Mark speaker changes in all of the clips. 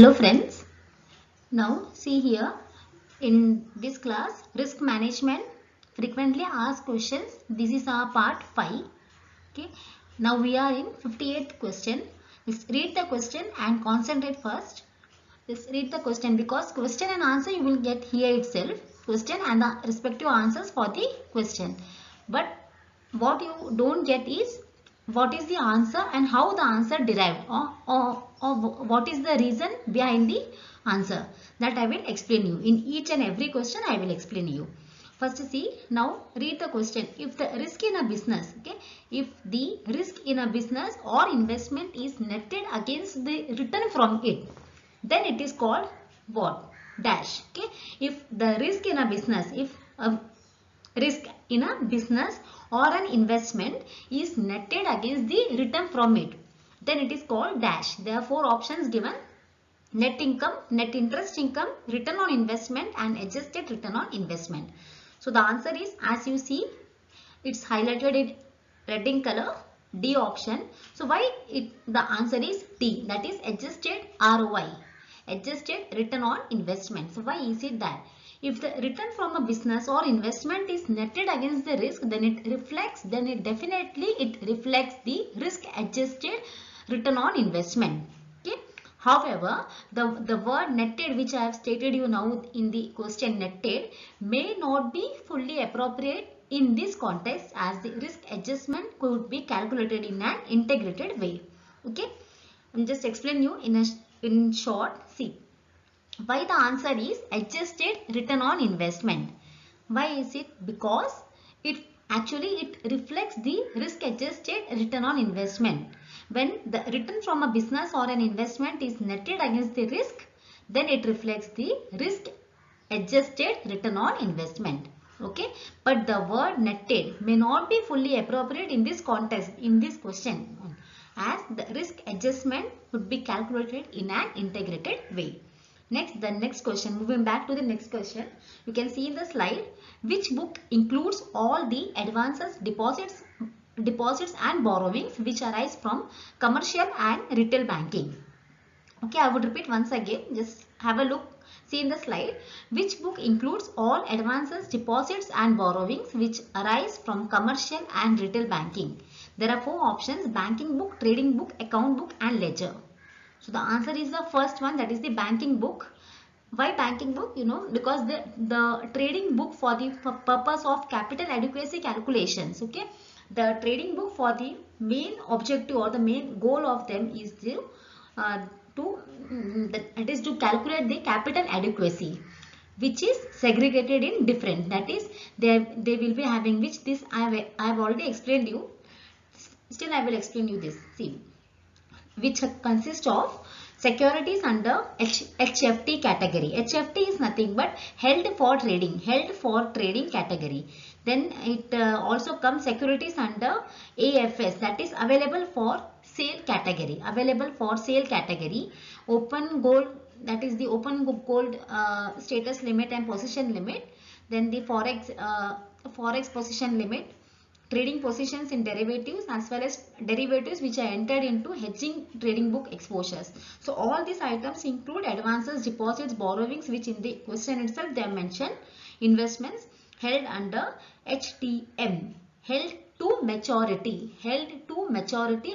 Speaker 1: Hello friends, now see here in this class risk management frequently asked questions. This is our part 5. Okay, now we are in 58th question. Let's read the question and concentrate first. Let's read the question because question and answer you will get here itself. Question and the respective answers for the question. But what you don't get is what is the answer and how the answer derived or what is the reason behind the answer. That I will explain you. In each and every question I will explain you. First see, now read the question. If the risk in a business, okay, if the risk in a business or investment is netted against the return from it, then it is called what? Dash. Okay, if the risk in a business, if a risk in a business or an investment is netted against the return from it, then it is called dash. There are 4 options given: net income, net interest income, return on investment and adjusted return on investment. So the answer is, as you see, it's highlighted in red in color, D option. So why the answer is D, that is adjusted ROI, adjusted return on investment. So why is it that? If the return from a business or investment is netted against the risk, then it definitely reflects the risk adjusted return on investment. Okay. However, the word netted, which I have stated you now in the question, netted, may not be fully appropriate in this context, as the risk adjustment could be calculated in an integrated way. Okay. I'm just explain you in short. See, why the answer is adjusted return on investment. Why is it? Because it reflects the risk adjusted return on investment. When the return from a business or an investment is netted against the risk, then it reflects the risk adjusted return on investment. Okay, but the word netted may not be fully appropriate in this context, in this question, as the risk adjustment would be calculated in an integrated way. Next, the next question, moving back to the next question, you can see in the slide, which book includes all the advances, deposits and borrowings which arise from commercial and retail banking. Okay, I would repeat once again, just have a look, see in the slide, which book includes all advances, deposits and borrowings which arise from commercial and retail banking. There are 4 options: banking book, trading book, account book and ledger. So the answer is the first one, that is the banking book. Why banking book? You know, because the trading book for the purpose of capital adequacy calculations. Okay, the trading book for the main objective or the main goal of them is to calculate the capital adequacy, which is segregated in different. That is, they will be having, which this I have already explained you. Still, I will explain you this. See, which consists of securities under HFT category. HFT is nothing but held for trading category. Then it also comes securities under AFS, that is available for sale category. Open gold, that is the open gold status limit and position limit. Then the forex position limit, trading positions in derivatives, as well as derivatives which are entered into hedging trading book exposures. So all these items include advances, deposits, borrowings, which in the question itself they are mentioned. Investments held under HTM, held to maturity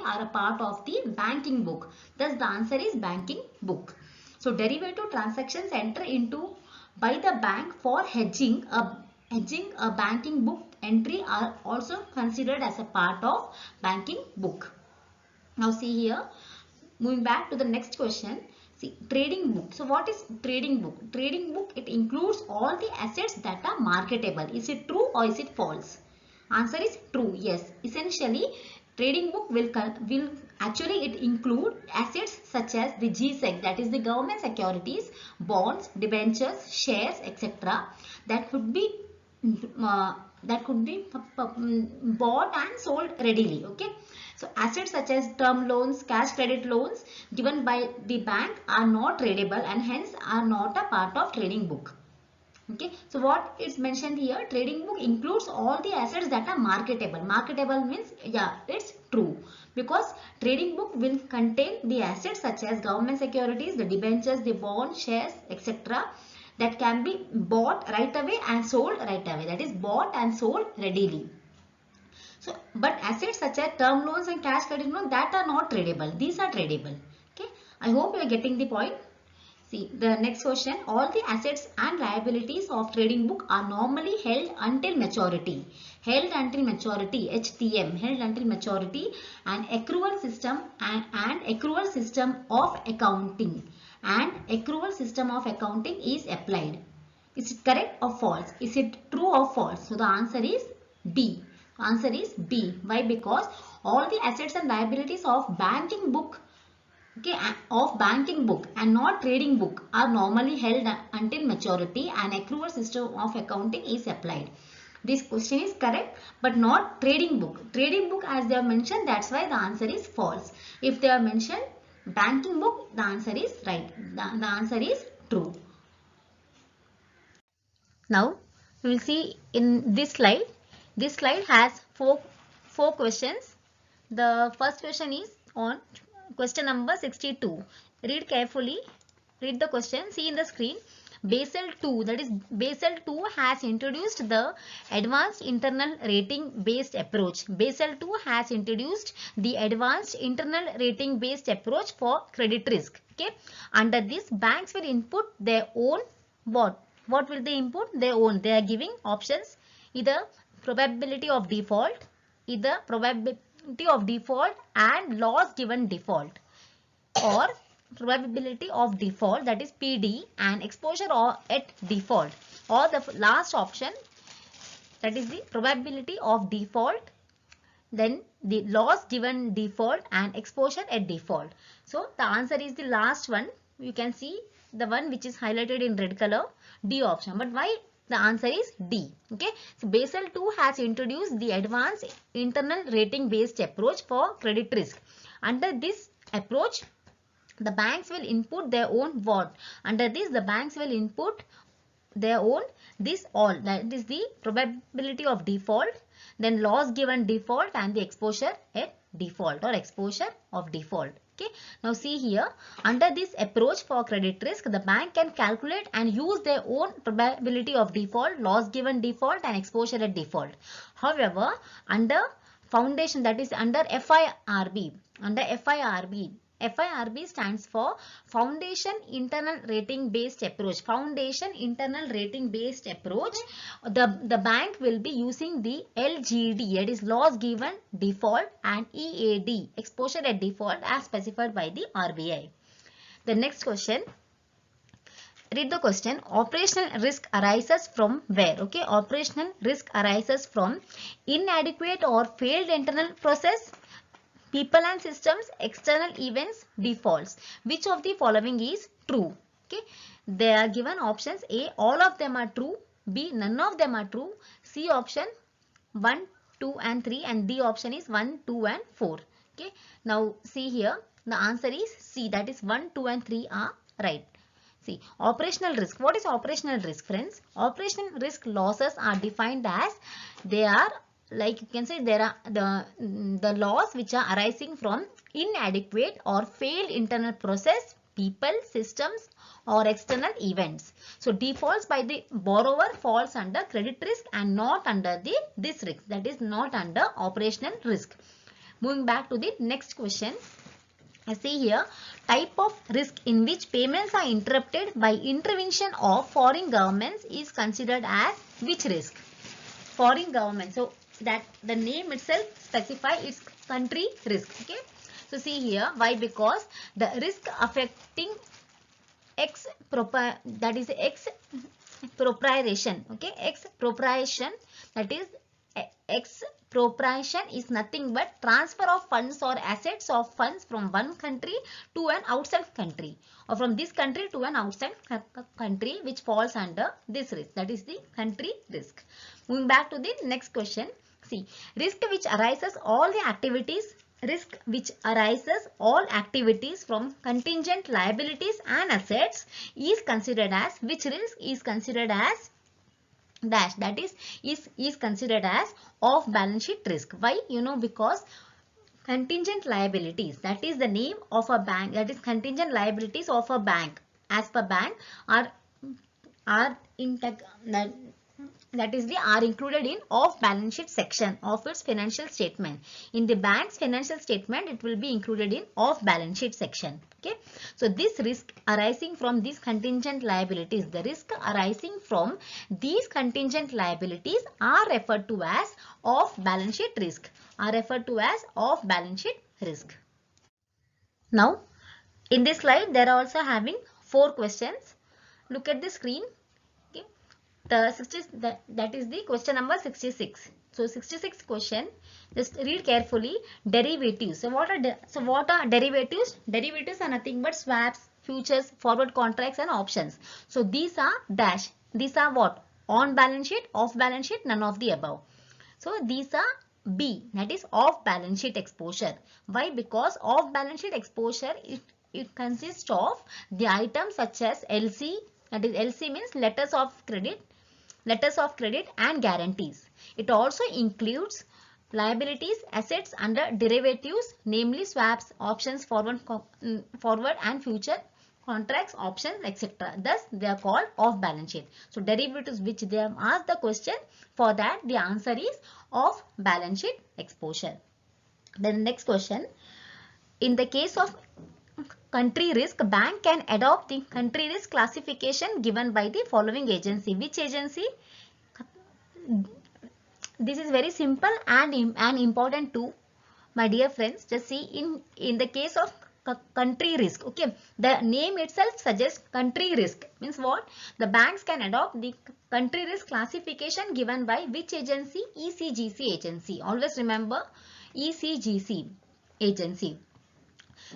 Speaker 1: are a part of the banking book. Thus the answer is banking book. So derivative transactions enter into by the bank for hedging a banking book entry are also considered as a part of banking book. Now see here, moving back to the next question. See, trading book. So what is trading book? Trading book, it includes all the assets that are marketable. Is it true or is it false? Answer is true. Yes, essentially trading book will actually it include assets such as the GSEC, that is the government securities, bonds, debentures, shares, etc. that could be bought and sold readily. Okay, so assets such as term loans, cash credit loans given by the bank are not tradable and hence are not a part of trading book. Okay, so what is mentioned here, trading book includes all the assets that are marketable. Marketable means, yeah, it's true, because trading book will contain the assets such as government securities, the debentures, the bonds, shares, etc. that can be bought right away and sold right away. That is bought and sold readily. So, but assets such as term loans and cash credit loans, that are not tradable. These are tradable. Okay, I hope you are getting the point. See the next question. All the assets and liabilities of trading book are normally held until maturity. Held until maturity, HTM, held until maturity, and accrual system and accrual system of accounting. And accrual system of accounting is applied. Is it correct or false? Is it true or false? So the answer is B. Answer is B. Why? Because all the assets and liabilities of banking book, okay, of banking book and not trading book are normally held until maturity, and accrual system of accounting is applied. This question is correct, but not trading book. Trading book, as they have mentioned, that's why the answer is false. If they have mentioned banking book, the answer is right. The answer is true. Now we will see in this slide. This slide has four questions. The first question is on question number 62. Read carefully. Read the question. See in the screen. Basel II, that is Basel II has introduced the advanced internal rating based approach. Basel II has introduced the advanced internal rating based approach for credit risk. Okay. Under this, banks will input their own what? What will they input? Their own. They are giving options, either probability of default, either probability of default and loss given default, or probability of default, that is PD, and exposure or at default, or the last option, that is the probability of default, then the loss given default and exposure at default. So the answer is the last one. You can see the one which is highlighted in red color, D option. But why the answer is D? Okay, so Basel II has introduced the advanced internal rating based approach for credit risk. Under this approach, the banks will input their own what? Under this, the banks will input their own this all, that is the probability of default, then loss given default, and the exposure at default or exposure of default. Okay. Now see here, under this approach for credit risk, the bank can calculate and use their own probability of default, loss given default, and exposure at default. However, under foundation, that is under FIRB, FIRB stands for Foundation Internal Rating Based Approach. Foundation Internal Rating Based Approach. The bank will be using the LGD, that is loss given default, and EAD, exposure at default, as specified by the RBI. The next question. Read the question. Operational risk arises from where? Okay, operational risk arises from inadequate or failed internal process, people and systems, external events, defaults. Which of the following is true? Okay, they are given options. A, all of them are true. B, none of them are true. C option 1, 2 and 3, and D option is 1, 2 and 4. Okay, now see here, the answer is C, that is 1, 2 and 3 are right. See, operational risk. What is operational risk, friends? Operational risk losses are defined as, they are, like you can say, there are the loss which are arising from inadequate or failed internal process, people, systems, or external events. So defaults by the borrower falls under credit risk and not under this risk, that is not under operational risk. Moving back to the next question. I see here, type of risk in which payments are interrupted by intervention of foreign governments is considered as which risk? Foreign government. So that the name itself specify its country risk. Okay, so see here, why? Because the risk affecting expropriation. Okay, expropriation, that is expropriation is nothing but transfer of funds or assets of funds from one country to an outside country, or from this country to an outside country, which falls under this risk, that is the country risk. Moving back to the next question. See, risk which arises all activities from contingent liabilities and assets is considered as which risk? Is considered as dash, that is considered as off balance sheet risk. Why? Because contingent liabilities, that is the name of a bank, that is contingent liabilities of a bank as per bank are in that is the are included in off balance sheet section of its financial statement. In the bank's financial statement, it will be included in off balance sheet section. Okay, so this risk arising from these contingent liabilities, the risk arising from these contingent liabilities are referred to as off balance sheet risk, are referred to as off balance sheet risk. Now in this slide there are also having 4 questions. Look at the screen. Okay, the 60, that is the question number 66. So 66 question, just read carefully. Derivatives. So what are derivatives? Derivatives are nothing but swaps, futures, forward contracts and options. So these are dash. These are what? On balance sheet, off balance sheet, none of the above. So these are B, that is off balance sheet exposure. Why? Because off balance sheet exposure, it consists of the items such as LC, that is LC means letters of credit and guarantees. It also includes liabilities, assets under derivatives, namely swaps, options, forward and future contracts, options, etc. Thus, they are called off balance sheet. So, derivatives which they have asked the question, for that the answer is off balance sheet exposure. Then next question, in the case of country risk, bank can adopt the country risk classification given by the following agency. Which agency? This is very simple and important too, my dear friends. Just see, in the case of country risk, okay, the name itself suggests country risk means what? The banks can adopt the country risk classification given by which agency? ECGC agency. Always remember ECGC agency.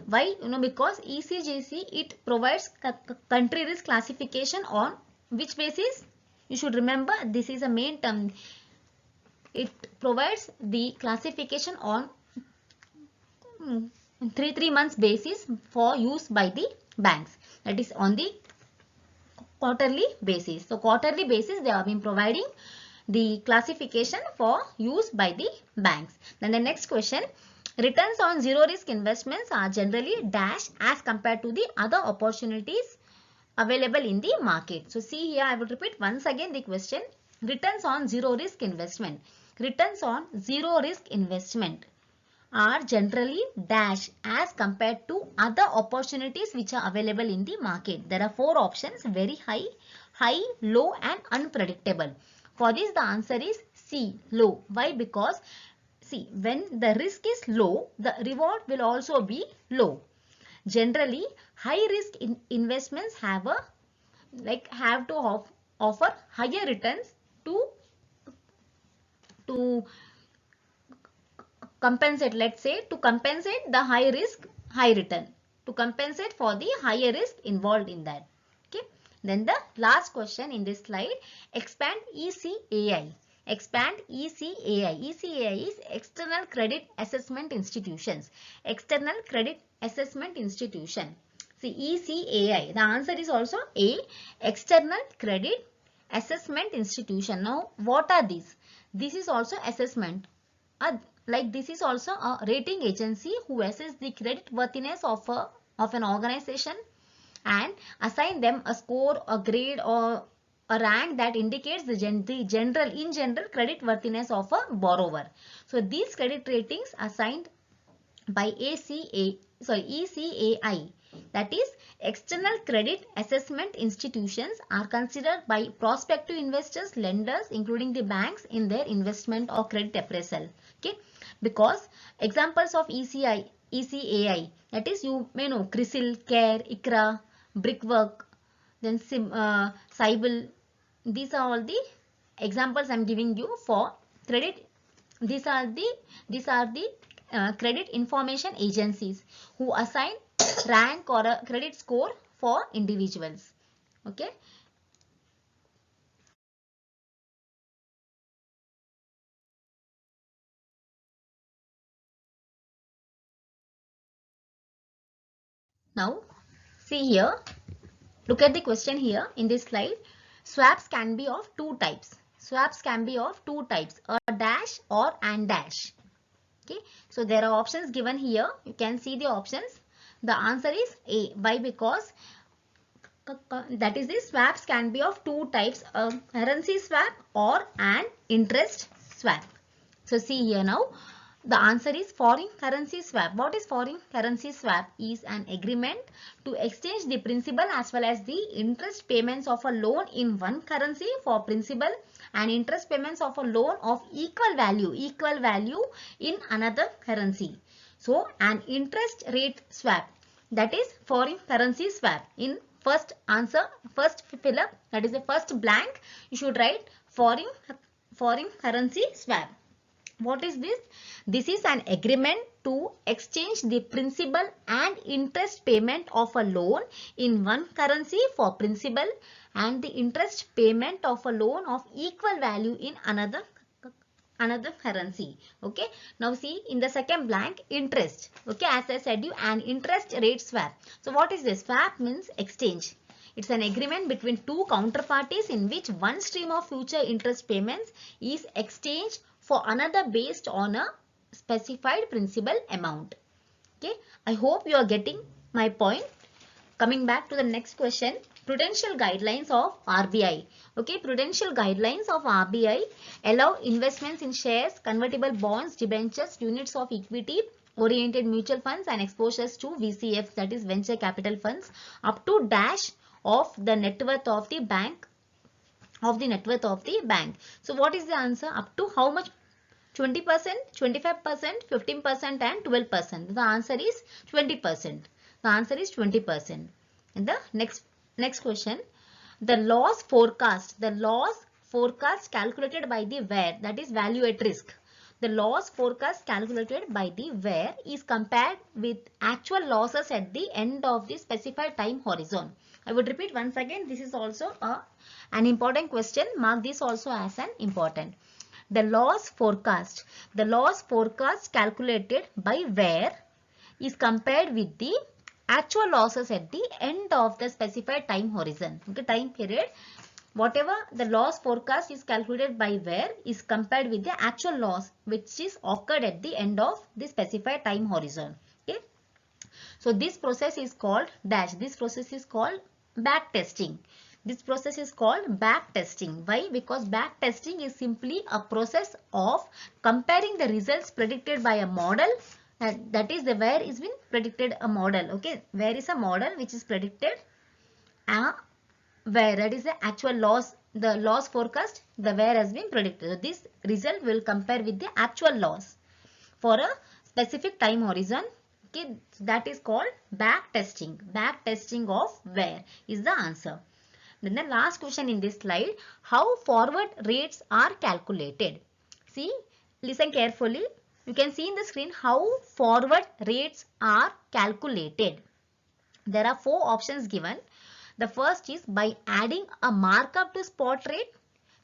Speaker 1: Why? Because ECGC, it provides country risk classification on which basis? You should remember, this is a main term. It provides the classification on 3 months basis for use by the banks. That is on the quarterly basis. So quarterly basis they have been providing the classification for use by the banks. Then the next question, returns on zero risk investments are generally dash as compared to the other opportunities available in the market. So see here, I will repeat once again the question. Returns on zero risk investment. Returns on zero risk investment are generally dash as compared to other opportunities which are available in the market. There are 4 options: very high, low and unpredictable. For this the answer is C, low. Why? Because see, when the risk is low, the reward will also be low. Generally, high risk investments have to offer higher returns to compensate, let's say, to compensate the high risk, high return, to compensate for the higher risk involved in that. Okay. Then the last question in this slide, expand ECAI. Expand ECAI. ECAI is External Credit Assessment Institutions. External Credit Assessment Institution. See, ECAI. The answer is also A, External Credit Assessment Institution. Now, what are these? This is also assessment. Like this is also a rating agency who assess the credit worthiness of an organization and assign them a score, a grade or a rank that indicates the general credit worthiness of a borrower. So these credit ratings assigned by ECAI, that is External Credit Assessment Institutions, are considered by prospective investors, lenders including the banks in their investment or credit appraisal. Okay, because examples of ECAI, that is, you may know CRISIL, CARE, ICRA, Brickwork, then CAIIB. These are all the examples I am giving you for credit. These are the credit information agencies who assign rank or a credit score for individuals. Okay. Now see here, look at the question here in this slide. Swaps can be of 2 types. Swaps can be of two types, a dash or and dash. Okay, so there are options given here. You can see the options. The answer is A. Why? Because that is the swaps can be of two types, a currency swap or an interest swap. So see here now, the answer is foreign currency swap. What is foreign currency swap? Is an agreement to exchange the principal as well as the interest payments of a loan in one currency for principal and interest payments of a loan of equal value in another currency. So an interest rate swap, that is foreign currency swap. In first answer, first fill up, that is the first blank, you should write foreign currency swap. What is this? This is an agreement to exchange the principal and interest payment of a loan in one currency for principal and the interest payment of a loan of equal value in another currency. Okay, now see in the second blank, interest. Okay, as I said you, an interest rate swap. So what is this? Swap means exchange. It's an agreement between two counterparties in which one stream of future interest payments is exchanged for another based on a specified principal amount. Okay, I hope you are getting my point. Coming back to the next question, prudential guidelines of RBI. Okay, prudential guidelines of RBI allow investments in shares, convertible bonds, debentures, units of equity, oriented mutual funds and exposures to VCFs, that is venture capital funds, up to dash of the net worth of the bank. So what is the answer? Up to how much? 20%, 25%, 15% and 12%. The answer is 20%. The answer is 20%. In the next question, the loss forecast calculated by the where, that is value at risk. The loss forecast calculated by the where is compared with actual losses at the end of the specified time horizon. I would repeat once again, this is also an important question. Mark this also as an important. The loss forecast calculated by where is compared with the actual losses at the end of the specified time horizon. Okay, time period. Whatever the loss forecast is calculated by where is compared with the actual loss which is occurred at the end of the specified time horizon. Okay. So this process is called dash. This process is called back testing. This process is called back testing. Why? Because back testing is simply a process of comparing the results predicted by a model, that is the where is been predicted a model. Okay, where is a model which is predicted where, that is the actual loss, the loss forecast, the where has been predicted. So this result will compare with the actual loss for a specific time horizon. Okay, that is called back testing. Back testing of where is the answer. Then the last question in this slide, how forward rates are calculated. See, listen carefully. You can see in the screen how forward rates are calculated. There are 4 options given. The first is by adding a markup to spot rate.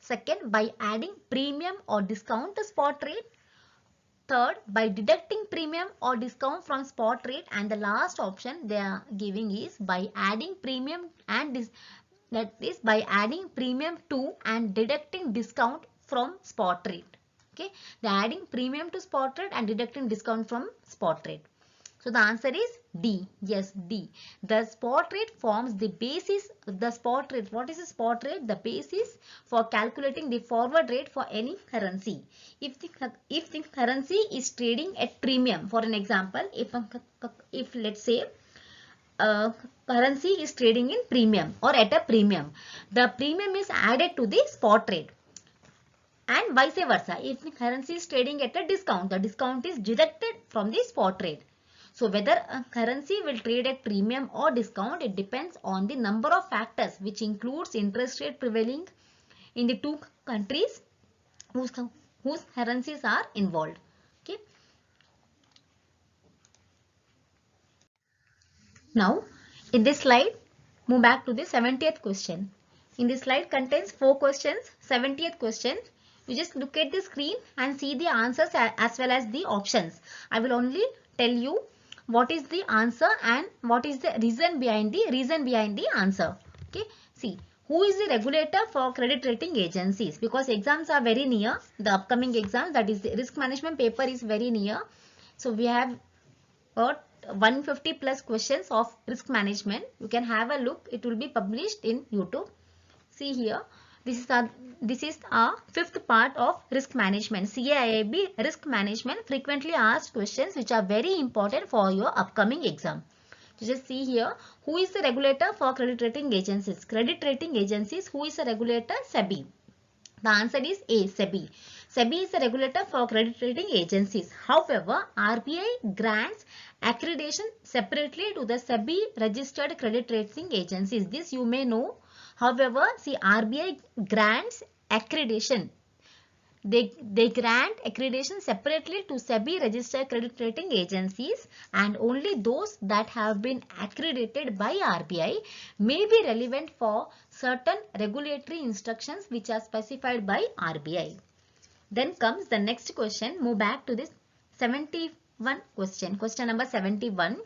Speaker 1: Second, by adding premium or discount to spot rate. Third, by deducting premium or discount from spot rate. And the last option they are giving is by adding premium and that is by adding premium to and deducting discount from spot rate. Okay, they are adding premium to spot rate and deducting discount from spot rate. So the answer is D. Yes, D. The spot rate forms the basis. The spot rate. What is the spot rate? The basis for calculating the forward rate for any currency. If the currency is trading at premium, for an example, if let's say currency is trading in premium or at a premium, the premium is added to the spot rate, and vice versa. If the currency is trading at a discount, the discount is deducted from the spot rate. So whether a currency will trade at premium or discount, it depends on the number of factors, which includes interest rate prevailing in the two countries whose currencies are involved. Okay. Now, in this slide, move back to the 70th question. In this slide contains 4 questions. 70th question, you just look at the screen and see the answers as well as the options. I will only tell you what is the answer and what is the reason behind the answer. Okay. See, who is the regulator for credit rating agencies? Because exams are very near, the upcoming exams, that is the risk management paper is very near. So we have got 150 plus questions of risk management. You can have a look. It will be published in YouTube. See here. This is our fifth part of risk management. CAIIB risk management frequently asked questions which are very important for your upcoming exam. Just see here, who is the regulator for credit rating agencies? Credit rating agencies, who is the regulator? SEBI. The answer is A, SEBI. SEBI is the regulator for credit rating agencies. However, RBI grants accreditation separately to the SEBI registered credit rating agencies. This you may know. However, see, RBI grants accreditation. They grant accreditation separately to SEBI registered credit rating agencies, and only those that have been accredited by RBI may be relevant for certain regulatory instructions which are specified by RBI. Then comes the next question. Move back to this 71 question. Question number 71.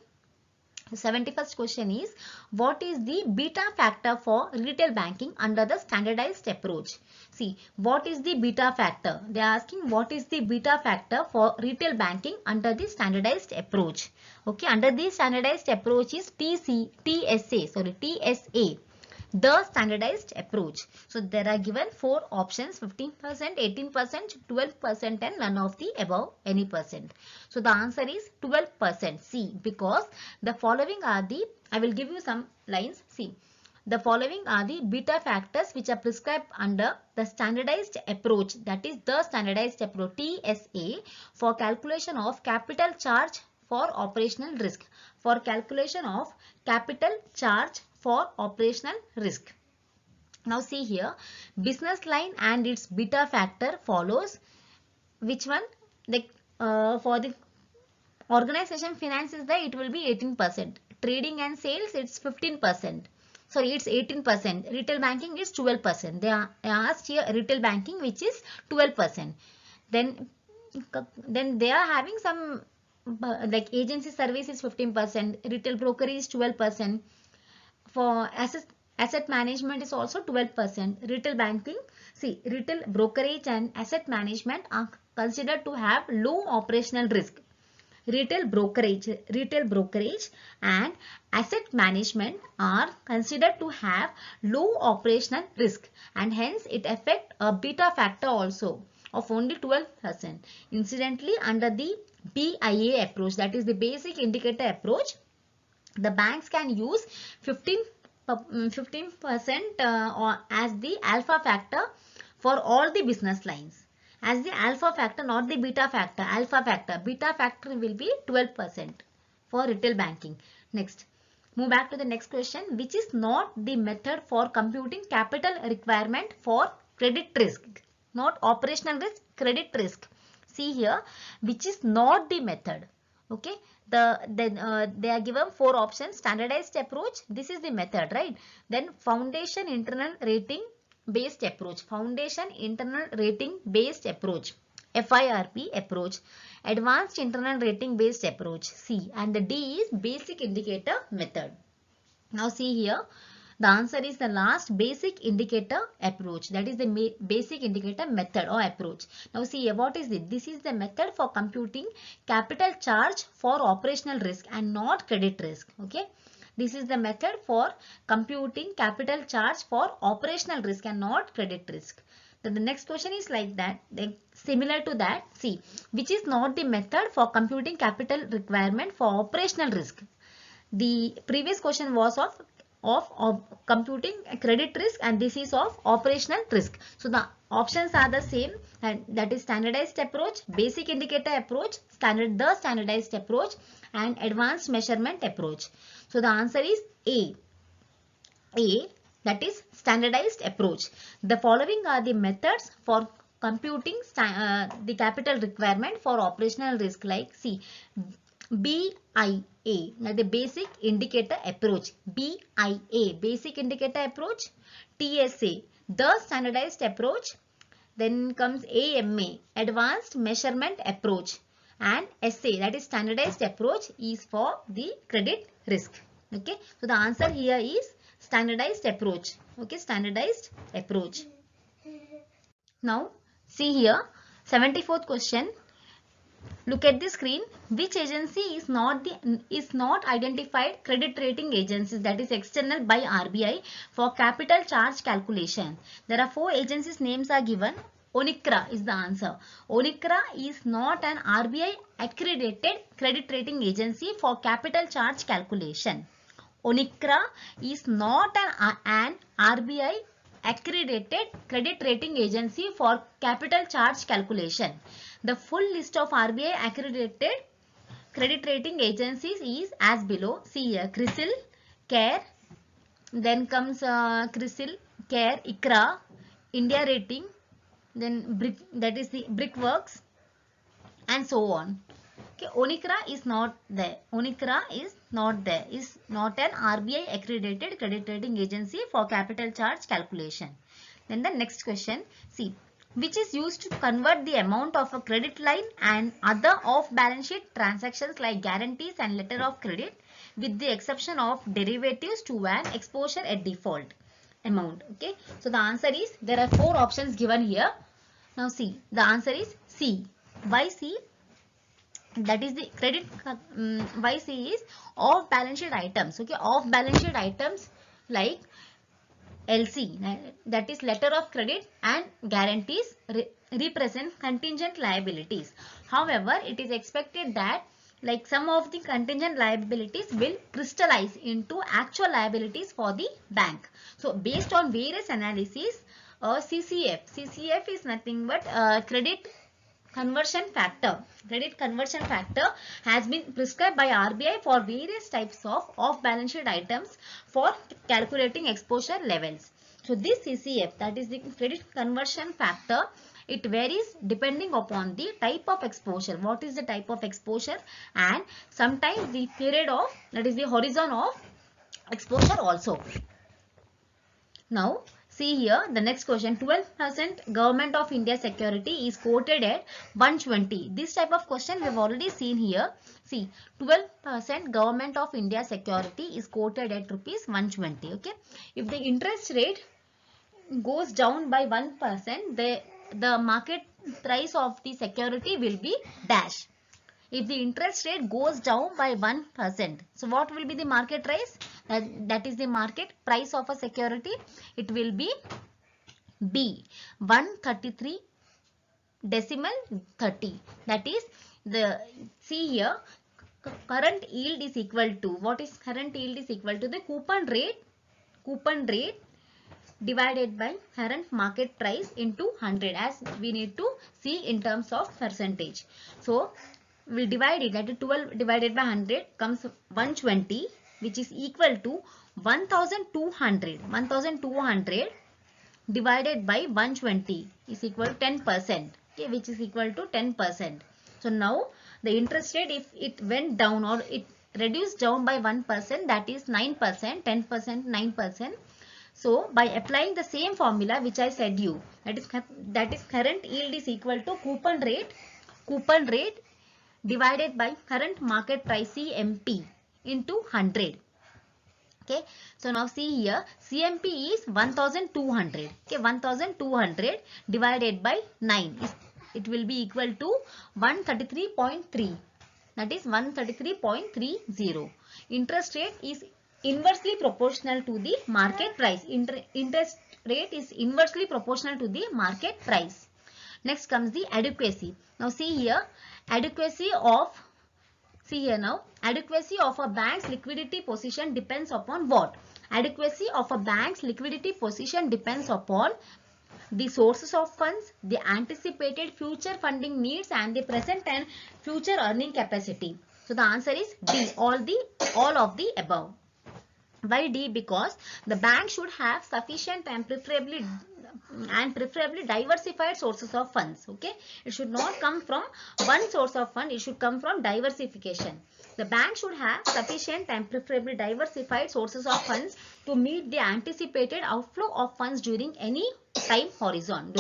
Speaker 1: The 71st question is, what is the beta factor for retail banking under the standardized approach? See, what is the beta factor? They are asking what is the beta factor for retail banking under the standardized approach. Okay, under the standardized approach is TSA. The standardized approach. So there are given 4 options, 15%, 18%, 12% and none of the above any percent. So the answer is 12% C, because the following are the, I will give you some lines. See, the following are the beta factors which are prescribed under the standardized approach, that is the standardized approach TSA, for calculation of capital charge for operational risk. For calculation of capital charge for operational risk. Now see here, business line and its beta factor follows. Which one? Like for the organization finance is there, it will be 18%. Trading and sales, it's 15%. Sorry, it's 18%. Retail banking is 12%. They are asked here retail banking, which is 12%. Then they are having some like agency service is 15%. Retail brokerage is 12%. For asset management is also 12%. Retail banking, see, retail brokerage and asset management are considered to have low operational risk. Retail brokerage and asset management are considered to have low operational risk, and hence it affect a beta factor also of only 12%. Incidentally, under the BIA approach, that is the basic indicator approach, the banks can use 15% as the alpha factor for all the business lines. As the alpha factor, not the beta factor. Alpha factor. Beta factor will be 12% for retail banking. Next, move back to the next question. Which is not the method for computing capital requirement for credit risk? Not operational risk, credit risk. See here, which is not the method. Okay, they are given 4 options. Standardized approach, this is the method, right? Then foundation internal rating based approach, foundation internal rating based approach, FIRP approach, advanced internal rating based approach, C, and the D is basic indicator method. Now see here, the answer is the last, basic indicator approach. That is the basic indicator method or approach. Now see, what is it? This is the method for computing capital charge for operational risk and not credit risk. Okay. This is the method for computing capital charge for operational risk and not credit risk. Then the next question is like that. Then similar to that, see, which is not the method for computing capital requirement for operational risk. The previous question was of computing credit risk, and this is of operational risk. So the options are the same, and that is standardized approach, basic indicator approach, the standardized approach, and advanced measurement approach. So the answer is A, that is standardized approach. The following are the methods for computing the capital requirement for operational risk, like see, BIA, the basic indicator approach, BIA, basic indicator approach, TSA, the standardized approach, then comes AMA, advanced measurement approach, and SA, that is standardized approach, is for the credit risk. Okay, so the answer here is standardized approach. Okay, standardized approach. Now see here, 74th question. Look at the screen. Which agency is not identified credit rating agencies, that is external by RBI, for capital charge calculation? There are 4 agencies names are given. ONICRA is the answer. ONICRA is not an RBI accredited credit rating agency for capital charge calculation. ONICRA is not an RBI accredited credit rating agency for capital charge calculation. The full list of RBI accredited credit rating agencies is as below. See here, CRISIL, CARE, then comes CRISIL, CARE, ICRA, India Rating, then that is the Brickworks, and so on. Okay, ONICRA is not there. ONICRA is not there. Is not an RBI accredited credit rating agency for capital charge calculation. Then the next question. See, which is used to convert the amount of a credit line and other off-balance sheet transactions like guarantees and letter of credit, with the exception of derivatives, to an exposure at default amount. Okay, so the answer is, there are 4 options given here. Now see, the answer is C. Why C? That is the credit. Why C is off balance sheet items. Okay, off balance sheet items like LC, that is letter of credit, and guarantees represent contingent liabilities. However, it is expected that like some of the contingent liabilities will crystallize into actual liabilities for the bank. So based on various analyses, CCF is nothing but credit conversion factor. Credit conversion factor has been prescribed by RBI for various types of off-balance sheet items for calculating exposure levels. So this CCF, that is the credit conversion factor, it varies depending upon the type of exposure. What is the type of exposure, and sometimes the period of, that is the horizon of exposure also. Now see here, the next question. 12% Government of India security is quoted at 120. This type of question we have already seen here. See, 12% Government of India security is quoted at rupees 120. Okay, if the interest rate goes down by 1%, the market price of the security will be dash. If the interest rate goes down by 1%, so what will be the market price? That is the market price of a security. It will be B, 133 decimal 30. That is the, see here, current yield is equal to, what is current yield is equal to the coupon rate divided by current market price into 100, as we need to see in terms of percentage. So we divide it, that is 12 divided by 100 comes 120, which is equal to 1200. 1200 divided by 120 is equal to 10%. Okay, which is equal to 10%. So now the interest rate, if it went down or it reduced down by 1%, that is 9%, 10%, 9%. So by applying the same formula which I said you, that is current yield is equal to coupon rate divided by current market price CMP into 100. Okay, so now see here, CMP is 1200. Okay, 1200 divided by 9 is, it will be equal to 133.3. That is 133.30. Interest rate is inversely proportional to the market price. Interest rate is inversely proportional to the market price. Next comes the adequacy. Now see here, adequacy of a bank's liquidity position depends upon what? Adequacy of a bank's liquidity position depends upon the sources of funds, the anticipated future funding needs, and the present and future earning capacity. So the answer is D, all of the above. Why D? Because the bank should have sufficient and preferably diversified sources of funds. Okay, it should not come from one source of fund, it should come from diversification. The bank should have sufficient and preferably diversified sources of funds to meet the anticipated outflow of funds during any time horizon.